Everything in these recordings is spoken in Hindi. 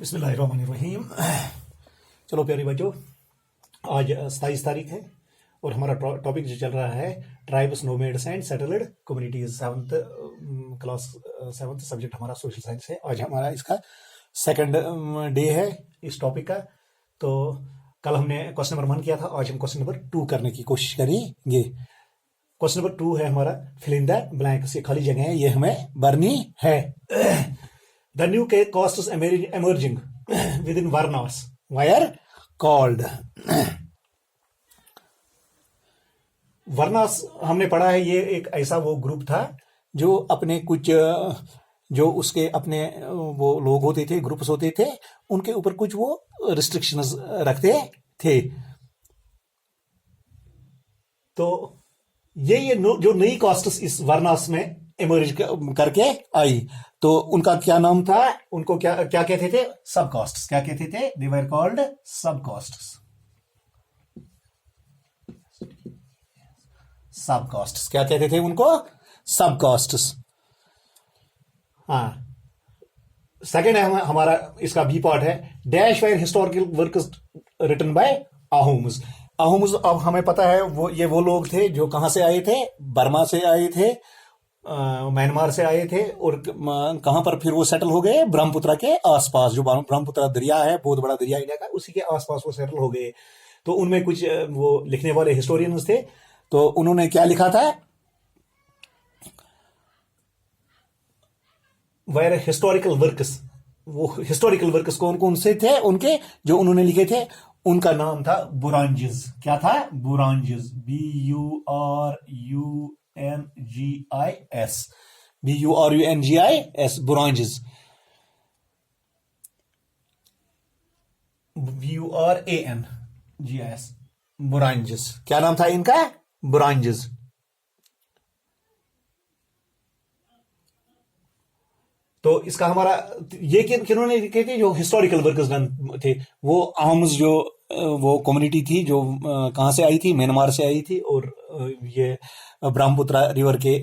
बिस्मिल्लाहिर्रहमानिर्रहीम। चलो प्यारे बच्चों, आज 27 तारीख है और हमारा टॉपिक जो चल रहा है tribes, nomads and settled communities. Seventh class, seventh subject हमारा सोशल साइंस है। आज हमारा इसका सेकंड डे है इस टॉपिक का। तो कल हमने क्वेश्चन नंबर 1 किया था, आज हम क्वेश्चन नंबर 2 करने की कोशिश करेंगे। क्वेश्चन नंबर 2 है हमारा फिल इन द ब्लैंक्स। ये खाली जगह है, ये हमें भरनी है। The new coasts emerging within Varnas were called वर्नास। हमने पढ़ा है ये एक ऐसा वो ग्रुप था जो अपने कुछ जो उसके अपने वो लोग होते थे, ग्रुप्स होते थे, उनके ऊपर कुछ वो रिस्ट्रिक्शंस रखते थे। तो ये जो नई कास्ट्स इस वर्नास में इमर्ज करके आई, तो उनका क्या नाम था? उनको क्या क्या कहते थे? सब कास्ट्स। क्या कहते थे? दे वर कॉल्ड सब कास्ट्स। सब कास्ट्स क्या कहते थे उनको? सब कास्ट्स। हाँ, सेकेंड है हमारा इसका बी पार्ट है dash wire historical works written by Ahoms. Ahoms, अब हमें पता है ये वो लोग थे जो कहां से आए थे? बर्मा से आए थे, म्यांमार से आए थे, और कहां पर फिर वो सेटल हो गए? ब्रह्मपुत्र के आसपास। जो ब्रह्मपुत्र दरिया है, बहुत बड़ा दरिया इंडिया का, उसी के आसपास वो सेटल हो गए। तो उनमें कुछ वो लिखने वाले हिस्टोरियंस थे। तो उन्होंने क्या लिखा था? Were historical works. वो हिस्टोरिकल वर्क्स कौन कौन से थे उनके जो उन्होंने लिखे थे? उनका नाम था बुरांजिज। क्या था? बुरांजिज। BURUNGIS। BURUNGIS, बुरांजिज। BURANGIS, बुरांजिज। क्या नाम था इनका? बुरांजिज। तो इसका हमारा ये किन्होंने लिखे थे? जो हिस्टोरिकल वर्कर्स थे वो आहम्स, जो वो कम्युनिटी थी जो कहां से आई थी? म्यांमार से आई थी, और ये ब्रह्मपुत्र रिवर के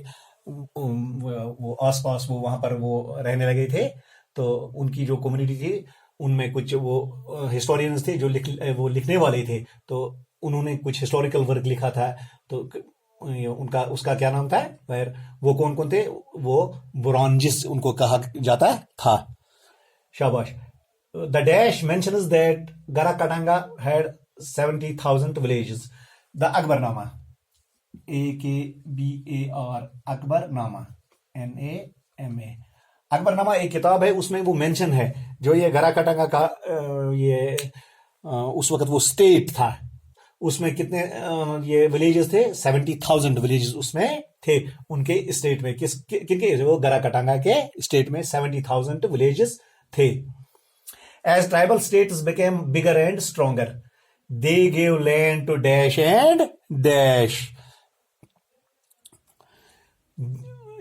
वो आसपास वो वहां पर वो रहने लगे थे। तो उनकी जो कम्युनिटी थी उनमें कुछ वो हिस्टोरियंस थे जो वो लिखने वाले थे। तो उन्होंने कुछ हिस्टोरिकल वर्क लिखा था। तो उनका उसका क्या नाम था? फिर वो कौन कौन थे? वो बुरांजिस उनको कहा जाता था। शाबाश। The dash mentions that Garhakatanga had 70,000 villages. The Akbarnama, AKBAR, Akbarnama, NAMA। Akbarnama एक किताब है, उसमें वो मेंशन है जो ये गराकाटांगा का ये उस वक्त वो स्टेट था, उसमें कितने ये विलेजेस थे? 70,000 विलेजेस उसमें थे उनके स्टेट में। किनके? वो गराकाटांगा के स्टेट में 70,000 विलेजेस थे। As tribal states became bigger and stronger, they gave land to dash and dash.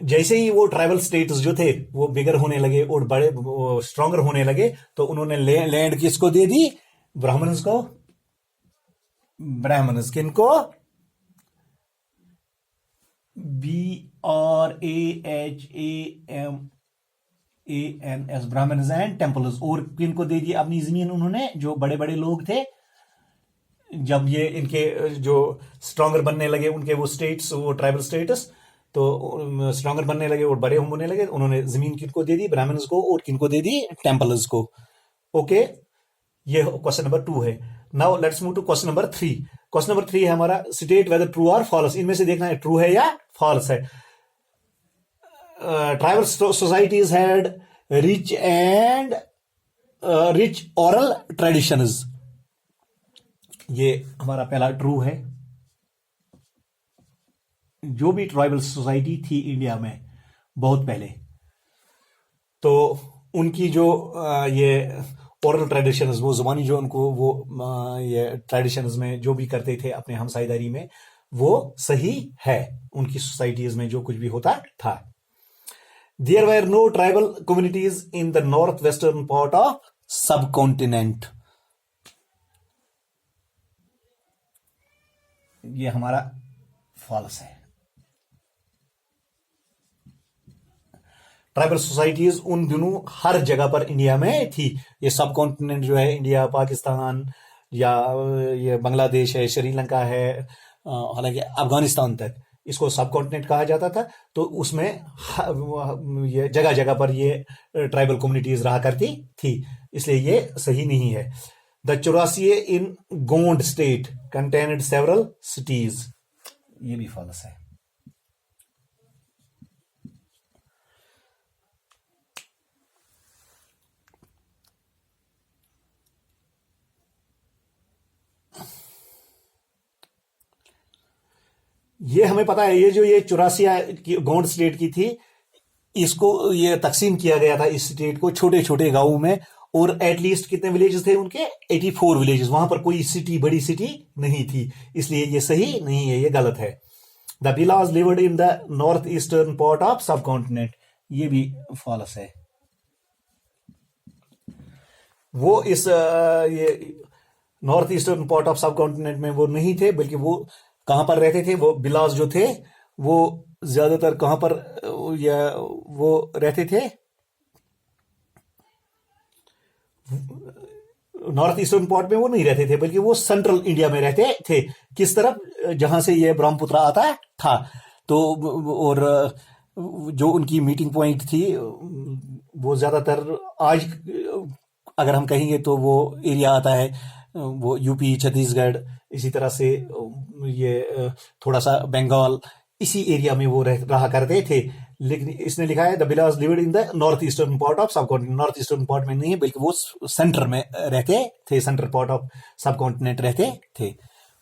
जैसे ही वो ट्राइबल स्टेट्स जो थे वो बिगर होने लगे और बड़े स्ट्रॉन्गर होने लगे, तो उन्होंने लैंड किसको दे दी? ब्राह्मण्स को। ब्राह्मण्स किनको? BRAHAMANS, Brahmans and temples. और किनको दे दी अपनी जमीन उन्होंने? जो बड़े बड़े लोग थे, जब ये इनके जो स्ट्रॉन्गर बनने लगे उनके वो स्टेट्स, वो ट्राइबल स्टेट्स, तो स्ट्रॉन्गर बनने लगे और बड़े होने लगे, उन्होंने जमीन किनको दे दी? ब्राह्मण्स को। और किनको दे दी? टेम्पल्स को। ओके, ये क्वेश्चन नंबर 2 है। Now let's move to question number 3। Question number 3 है हमारा स्टेट वेदर ट्रू और फॉल्स। इनमें से देखना है ट्रू है या फॉल्स है। Tribal societies had rich and rich oral traditions. ये हमारा पहला ट्रू है। जो भी ट्राइबल सोसाइटी थी इंडिया में बहुत पहले, तो उनकी जो ये ओरल ट्रेडिशंस, वो जुबानी जो उनको वो ये ट्रेडिशंस में जो भी करते थे अपने हमसाईदारी में, वो सही है। उनकी सोसाइटीज में जो कुछ भी होता था। There were no tribal communities in the north western part of subcontinent. ये हमारा फॉल्स है। ट्राइबल सोसाइटीज उन दिनों हर जगह पर इंडिया में थी। ये सब कॉन्टिनेंट जो है, इंडिया, पाकिस्तान, या ये बांग्लादेश है, श्रीलंका है, हालांकि अफगानिस्तान तक इसको सब कॉन्टिनेंट कहा जाता था। तो उसमें ये जगह जगह पर ये ट्राइबल कम्युनिटीज रहा करती थी, इसलिए ये सही नहीं है। The Chaurasi in Gond state contained several cities, ये भी फॉल्स है। ये हमें पता है, ये जो ये चौरासिया की गोंड स्टेट की थी, इसको ये तकसीम किया गया था इस स्टेट को छोटे छोटे गांवों में, और एटलीस्ट कितने विलेजेस थे उनके, 84 विलेजेस। वहां पर कोई सिटी, बड़ी सिटी नहीं थी, इसलिए ये सही नहीं है, ये गलत है। द बिलाज lived in the north eastern part of subcontinent, ये भी फॉल्स है। वो इस ये north eastern part of subcontinent में वो नहीं थे, बल्कि वो कहां पर रहते थे, वो बिलास जो थे वो ज्यादातर कहां पर या वो रहते थे, नॉर्थ ईस्टर्न पार्ट में वो नहीं रहते थे, बल्कि वो सेंट्रल इंडिया में रहते थे। किस तरफ, जहां से ये ब्रह्मपुत्र आता था। तो और जो उनकी मीटिंग पॉइंट थी वो ज्यादातर आज अगर हम कहेंगे तो वो एरिया आता है वो यूपी, छत्तीसगढ़, इसी तरह से ये थोड़ा सा बंगाल, इसी एरिया में वो रहा करते थे। लेकिन इसने लिखा है the Bilas lived in the north eastern part of सब कॉन्टिनेंट, नॉर्थ ईस्टर्न पार्ट में नहीं है, बल्कि वो सेंटर में रहते थे, सेंट्रल पार्ट ऑफ सब कॉन्टिनेंट रहते थे।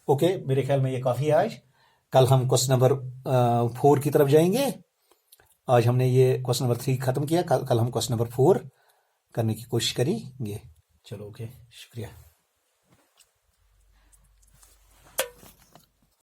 ओके, मेरे ख्याल में ये काफी है आज। कल हम क्वेश्चन नंबर 4 की तरफ जाएंगे। आज हमने ये क्वेश्चन नंबर 3 खत्म किया, कल हम क्वेश्चन नंबर 4 करने की कोशिश करेंगे। चलो, ओके, शुक्रिया।